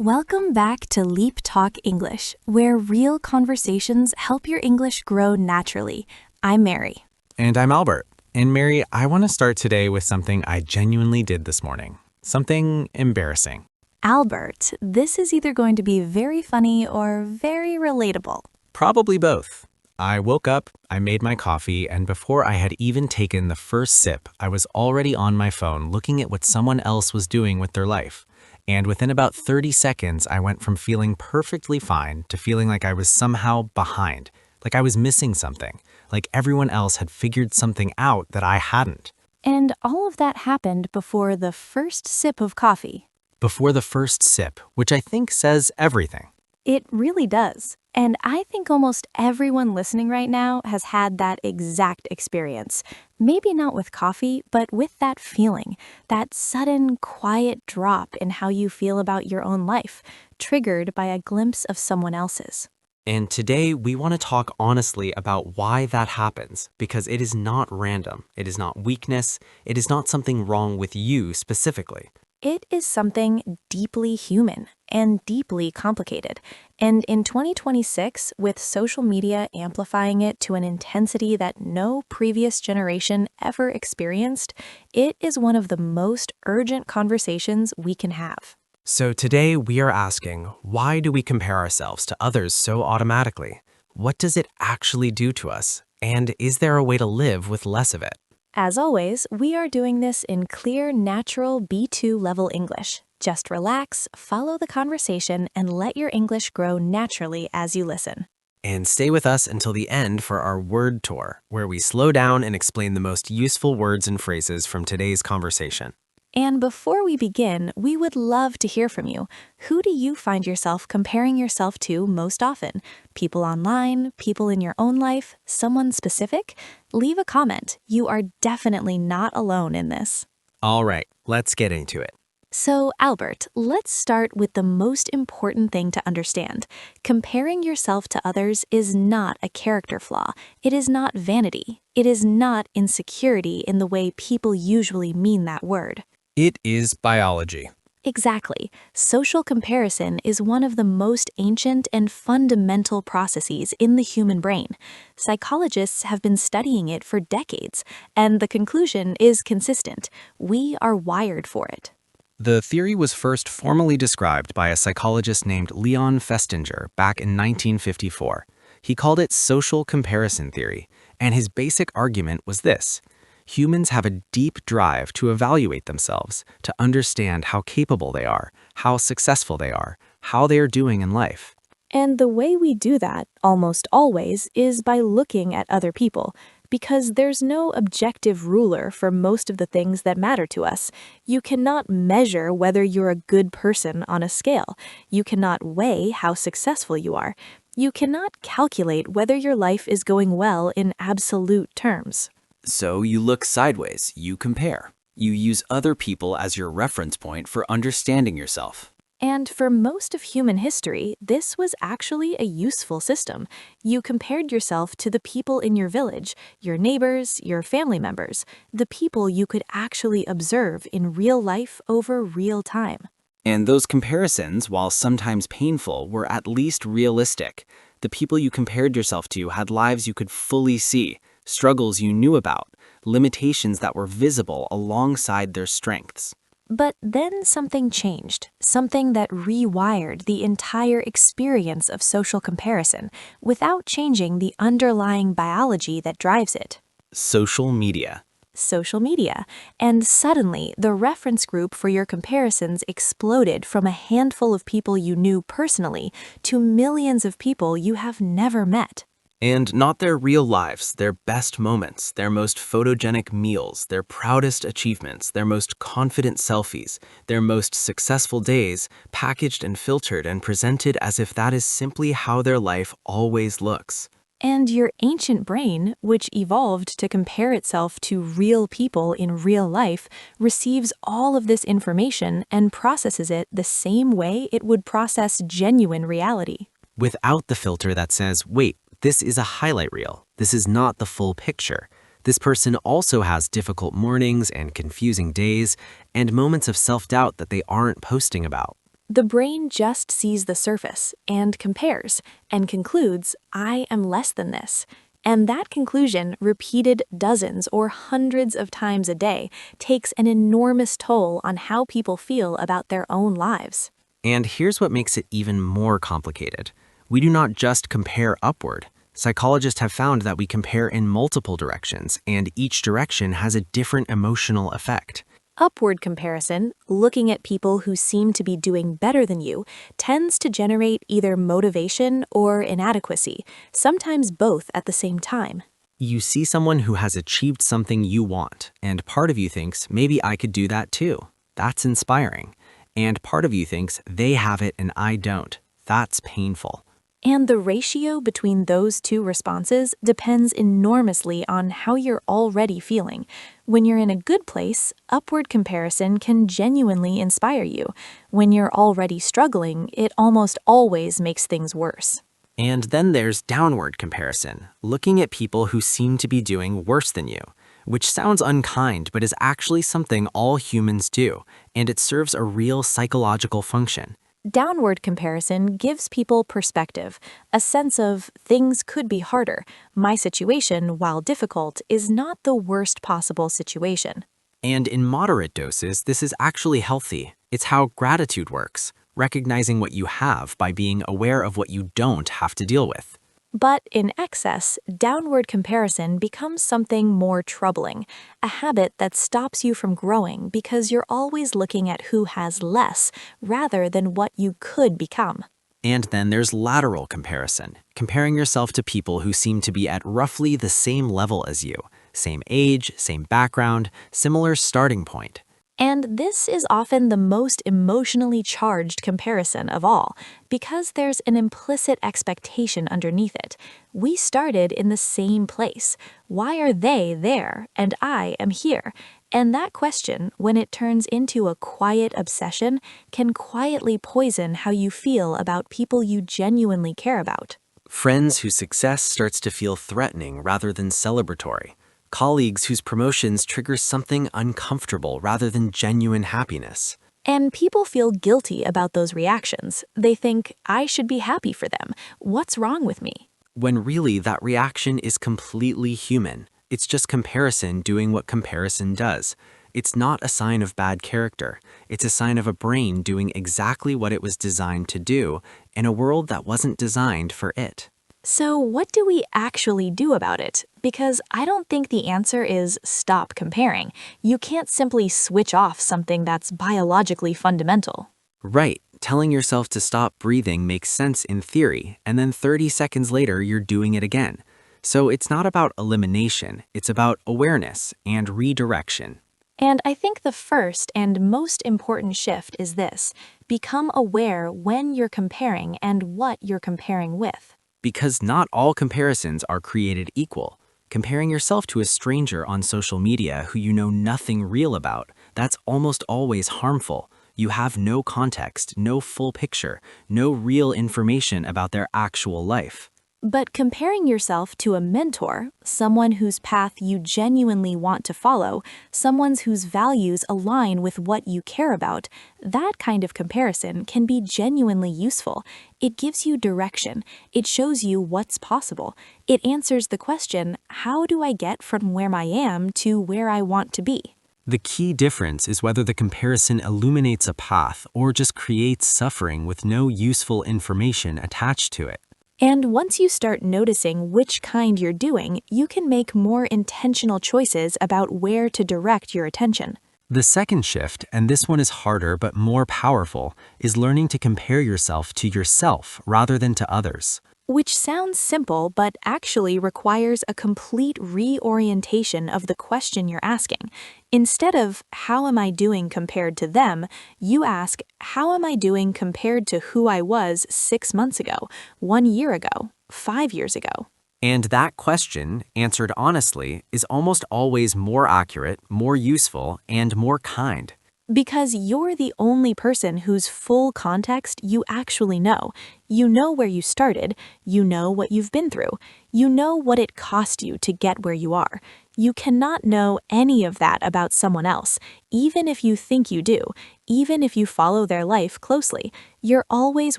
Welcome back to LeapTalk English, where real conversations help your English grow naturally. I'm Mary. And I'm Albert. And Mary, I want to start today with something I genuinely did this morning. Something embarrassing. Albert, this is either going to be very funny or very relatable. Probably both. I woke up, I made my coffee, and before I had even taken the first sip, I was already on my phone looking at what someone else was doing with their life. And within about 30 seconds, I went from feeling perfectly fine to feeling like I was somehow behind, like I was missing something, like everyone else had figured something out that I hadn't. And all of that happened before the first sip of coffee. Before the first sip, which I think says everything. It really does. And I think almost everyone listening right now has had that exact experience. Maybe not with coffee, but with that feeling, that sudden, quiet drop in how you feel about your own life, triggered by a glimpse of someone else's. And today we want to talk honestly about why that happens, because it is not random, it is not weakness, it is not something wrong with you specifically. It is something deeply human and deeply complicated. And in 2026, with social media amplifying it to an intensity that no previous generation ever experienced, it is one of the most urgent conversations we can have. So today we are asking, why do we compare ourselves to others so automatically? What does it actually do to us? And is there a way to live with less of it? As always, we are doing this in clear, natural B2 level English. Just relax, follow the conversation, and let your English grow naturally as you listen. And stay with us until the end for our word tour, where we slow down and explain the most useful words and phrases from today's conversation. And before we begin, we would love to hear from you. Who do you find yourself comparing yourself to most often? People online, people in your own life, someone specific? Leave a comment. You are definitely not alone in this. All right, let's get into it. So, Albert, let's start with the most important thing to understand. Comparing yourself to others is not a character flaw. It is not vanity. It is not insecurity in the way people usually mean that word. It is biology. Exactly. Social comparison is one of the most ancient and fundamental processes in the human brain. Psychologists have been studying it for decades, and the conclusion is consistent. We are wired for it. The theory was first formally described by a psychologist named Leon Festinger back in 1954. He called it social comparison theory, and his basic argument was this. Humans have a deep drive to evaluate themselves, to understand how capable they are, how successful they are, how they are doing in life. And the way we do that, almost always, is by looking at other people, because there's no objective ruler for most of the things that matter to us. You cannot measure whether you're a good person on a scale. You cannot weigh how successful you are. You cannot calculate whether your life is going well in absolute terms. So you look sideways, you compare. You use other people as your reference point for understanding yourself. And for most of human history, this was actually a useful system. You compared yourself to the people in your village, your neighbors, your family members, the people you could actually observe in real life over real time. And those comparisons, while sometimes painful, were at least realistic. The people you compared yourself to had lives you could fully see, struggles you knew about, limitations that were visible alongside their strengths. But then something changed, something that rewired the entire experience of social comparison without changing the underlying biology that drives it. Social media. Social media. And suddenly, the reference group for your comparisons exploded from a handful of people you knew personally to millions of people you have never met. And not their real lives, their best moments, their most photogenic meals, their proudest achievements, their most confident selfies, their most successful days, packaged and filtered and presented as if that is simply how their life always looks. And your ancient brain, which evolved to compare itself to real people in real life, receives all of this information and processes it the same way it would process genuine reality. Without the filter that says, wait, this is a highlight reel. This is not the full picture. This person also has difficult mornings and confusing days and moments of self-doubt that they aren't posting about. The brain just sees the surface and compares and concludes, I am less than this. And that conclusion, repeated dozens or hundreds of times a day, takes an enormous toll on how people feel about their own lives. And here's what makes it even more complicated. We do not just compare upward. Psychologists have found that we compare in multiple directions, and each direction has a different emotional effect. Upward comparison, looking at people who seem to be doing better than you, tends to generate either motivation or inadequacy, sometimes both at the same time. You see someone who has achieved something you want, and part of you thinks, maybe I could do that too. That's inspiring. And part of you thinks, they have it and I don't. That's painful. And the ratio between those two responses depends enormously on how you're already feeling. When you're in a good place, upward comparison can genuinely inspire you. When you're already struggling, it almost always makes things worse. And then there's downward comparison, looking at people who seem to be doing worse than you, which sounds unkind but is actually something all humans do, and it serves a real psychological function. Downward comparison gives people perspective, a sense of things could be harder. My situation, while difficult, is not the worst possible situation. And in moderate doses, this is actually healthy. It's how gratitude works, recognizing what you have by being aware of what you don't have to deal with. But in excess, downward comparison becomes something more troubling, a habit that stops you from growing because you're always looking at who has less rather than what you could become. And then there's lateral comparison, comparing yourself to people who seem to be at roughly the same level as you, same age, same background, similar starting point. And this is often the most emotionally charged comparison of all, because there's an implicit expectation underneath it. We started in the same place. Why are they there and I am here? And that question, when it turns into a quiet obsession, can quietly poison how you feel about people you genuinely care about. Friends whose success starts to feel threatening rather than celebratory. Colleagues whose promotions trigger something uncomfortable rather than genuine happiness. And people feel guilty about those reactions. They think, I should be happy for them. What's wrong with me? When really that reaction is completely human. It's just comparison doing what comparison does. It's not a sign of bad character. It's a sign of a brain doing exactly what it was designed to do in a world that wasn't designed for it. So what do we actually do about it? Because I don't think the answer is stop comparing. You can't simply switch off something that's biologically fundamental. Right. Telling yourself to stop breathing makes sense in theory, and then 30 seconds later you're doing it again. So it's not about elimination, it's about awareness and redirection. And I think the first and most important shift is this: become aware when you're comparing and what you're comparing with. Because not all comparisons are created equal. Comparing yourself to a stranger on social media who you know nothing real about, that's almost always harmful. You have no context, no full picture, no real information about their actual life. But comparing yourself to a mentor, someone whose path you genuinely want to follow, someone whose values align with what you care about, that kind of comparison can be genuinely useful. It gives you direction. It shows you what's possible. It answers the question, how do I get from where I am to where I want to be? The key difference is whether the comparison illuminates a path or just creates suffering with no useful information attached to it. And once you start noticing which kind you're doing, you can make more intentional choices about where to direct your attention. The second shift, and this one is harder but more powerful, is learning to compare yourself to yourself rather than to others. Which sounds simple, but actually requires a complete reorientation of the question you're asking. Instead of, how am I doing compared to them, you ask, how am I doing compared to who I was 6 months ago, 1 year ago, 5 years ago? And that question, answered honestly, is almost always more accurate, more useful, and more kind. Because you're the only person whose full context you actually know. You know where you started, you know what you've been through, you know what it cost you to get where you are. You cannot know any of that about someone else, even if you think you do, even if you follow their life closely. You're always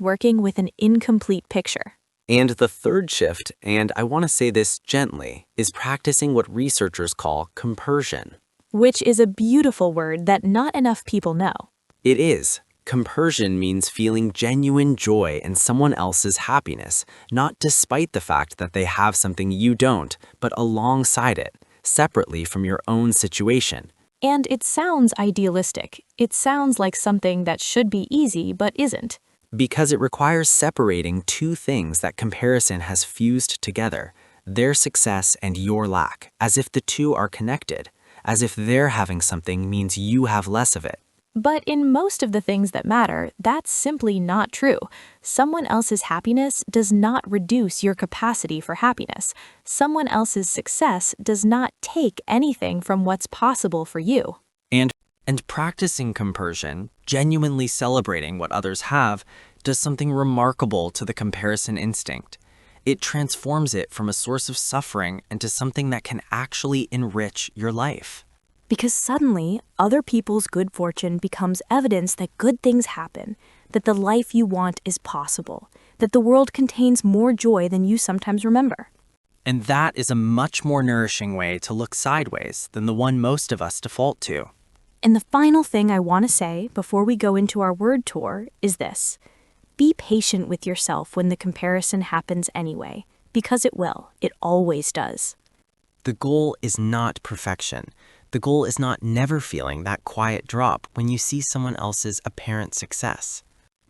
working with an incomplete picture. And the third shift, and I want to say this gently, is practicing what researchers call compersion. Which is a beautiful word that not enough people know. It is. Compersion means feeling genuine joy in someone else's happiness, not despite the fact that they have something you don't, but alongside it, separately from your own situation. And it sounds idealistic. It sounds like something that should be easy but isn't. Because it requires separating two things that comparison has fused together, their success and your lack, as if the two are connected, as if their having something means you have less of it. But in most of the things that matter, that's simply not true. Someone else's happiness does not reduce your capacity for happiness. Someone else's success does not take anything from what's possible for you. And practicing compersion, genuinely celebrating what others have, does something remarkable to the comparison instinct. It transforms it from a source of suffering into something that can actually enrich your life. Because suddenly, other people's good fortune becomes evidence that good things happen, that the life you want is possible, that the world contains more joy than you sometimes remember. And that is a much more nourishing way to look sideways than the one most of us default to. And the final thing I want to say before we go into our word tour is this. Be patient with yourself when the comparison happens anyway, because it will. It always does. The goal is not perfection. The goal is not never feeling that quiet drop when you see someone else's apparent success.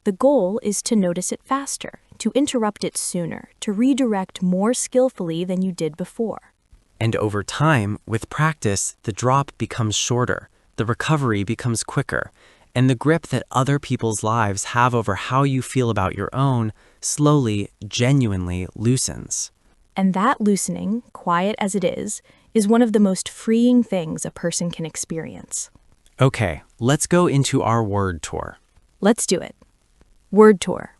The goal is to notice it faster, to interrupt it sooner, to redirect more skillfully than you did before. And over time, with practice, the drop becomes shorter, the recovery becomes quicker, and the grip that other people's lives have over how you feel about your own slowly, genuinely loosens. And that loosening, quiet as it is one of the most freeing things a person can experience. Okay, let's go into our word tour. Let's do it. Word tour.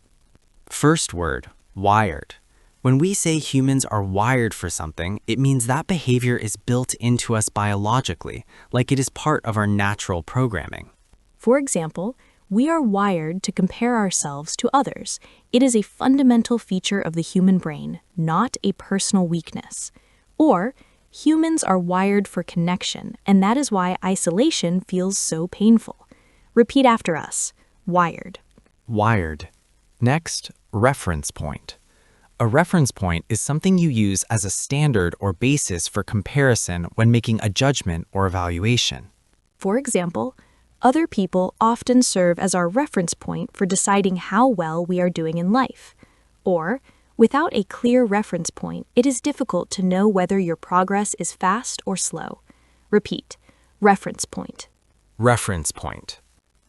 First word, wired. When we say humans are wired for something, it means that behavior is built into us biologically, like it is part of our natural programming. For example, we are wired to compare ourselves to others. It is a fundamental feature of the human brain, not a personal weakness. Or, humans are wired for connection, and that is why isolation feels so painful. Repeat after us. Wired. Wired. Next, reference point. A reference point is something you use as a standard or basis for comparison when making a judgment or evaluation. For example, other people often serve as our reference point for deciding how well we are doing in life. Or, without a clear reference point, it is difficult to know whether your progress is fast or slow. Repeat. Reference point. Reference point.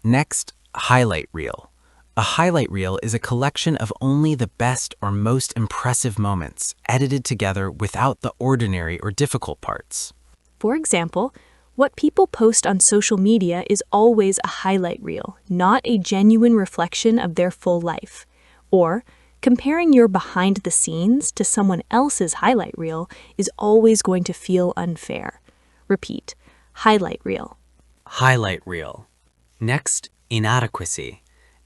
Next, highlight reel. A highlight reel is a collection of only the best or most impressive moments, edited together without the ordinary or difficult parts. For example, what people post on social media is always a highlight reel, not a genuine reflection of their full life. Or, comparing your behind the scenes to someone else's highlight reel is always going to feel unfair. Repeat. Highlight reel. Highlight reel. Next, inadequacy.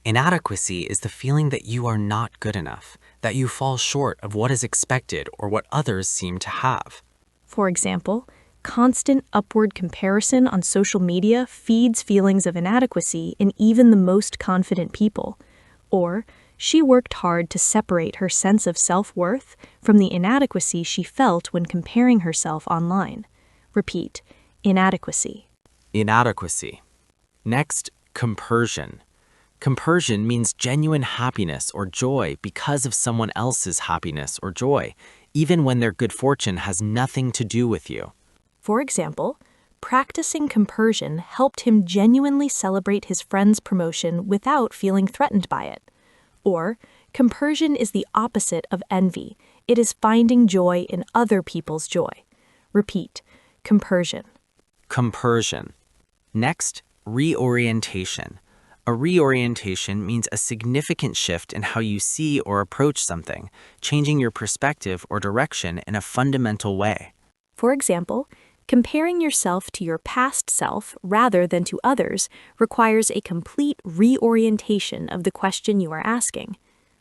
Inadequacy is the feeling that you are not good enough, that you fall short of what is expected or what others seem to have. For example, constant upward comparison on social media feeds feelings of inadequacy in even the most confident people. Or, she worked hard to separate her sense of self-worth from the inadequacy she felt when comparing herself online. Repeat. Inadequacy. Inadequacy. Next, compersion. Compersion means genuine happiness or joy because of someone else's happiness or joy, even when their good fortune has nothing to do with you. For example, practicing compersion helped him genuinely celebrate his friend's promotion without feeling threatened by it. Or, compersion is the opposite of envy. It is finding joy in other people's joy. Repeat. Compersion. Compersion. Next, reorientation. A reorientation means a significant shift in how you see or approach something, changing your perspective or direction in a fundamental way. For example, Comparing yourself to your past self rather than to others requires a complete reorientation of the question you are asking.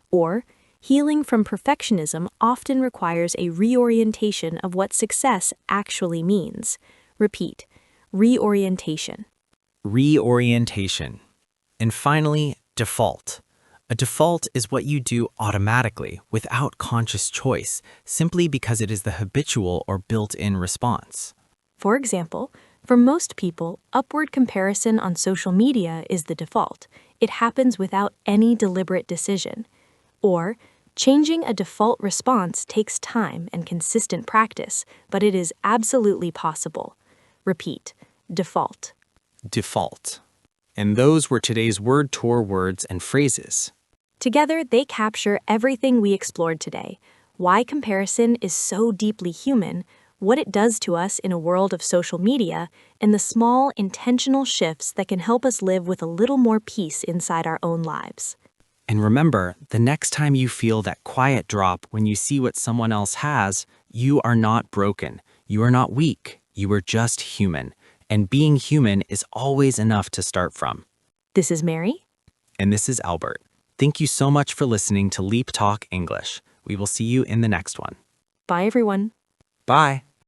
Or, healing from perfectionism often requires a reorientation of what success actually means. Repeat, reorientation. Reorientation. And finally, default. A default is what you do automatically, without conscious choice, simply because it is the habitual or built-in response. For example, for most people, upward comparison on social media is the default. It happens without any deliberate decision. Or, changing a default response takes time and consistent practice, but it is absolutely possible. Repeat, default. Default. And those were today's word tour words and phrases. Together, they capture everything we explored today: why comparison is so deeply human, what it does to us in a world of social media, and the small, intentional shifts that can help us live with a little more peace inside our own lives. And remember, the next time you feel that quiet drop when you see what someone else has, you are not broken. You are not weak. You are just human. And being human is always enough to start from. This is Mary. And this is Albert. Thank you so much for listening to LeapTalk English. We will see you in the next one. Bye, everyone. Bye.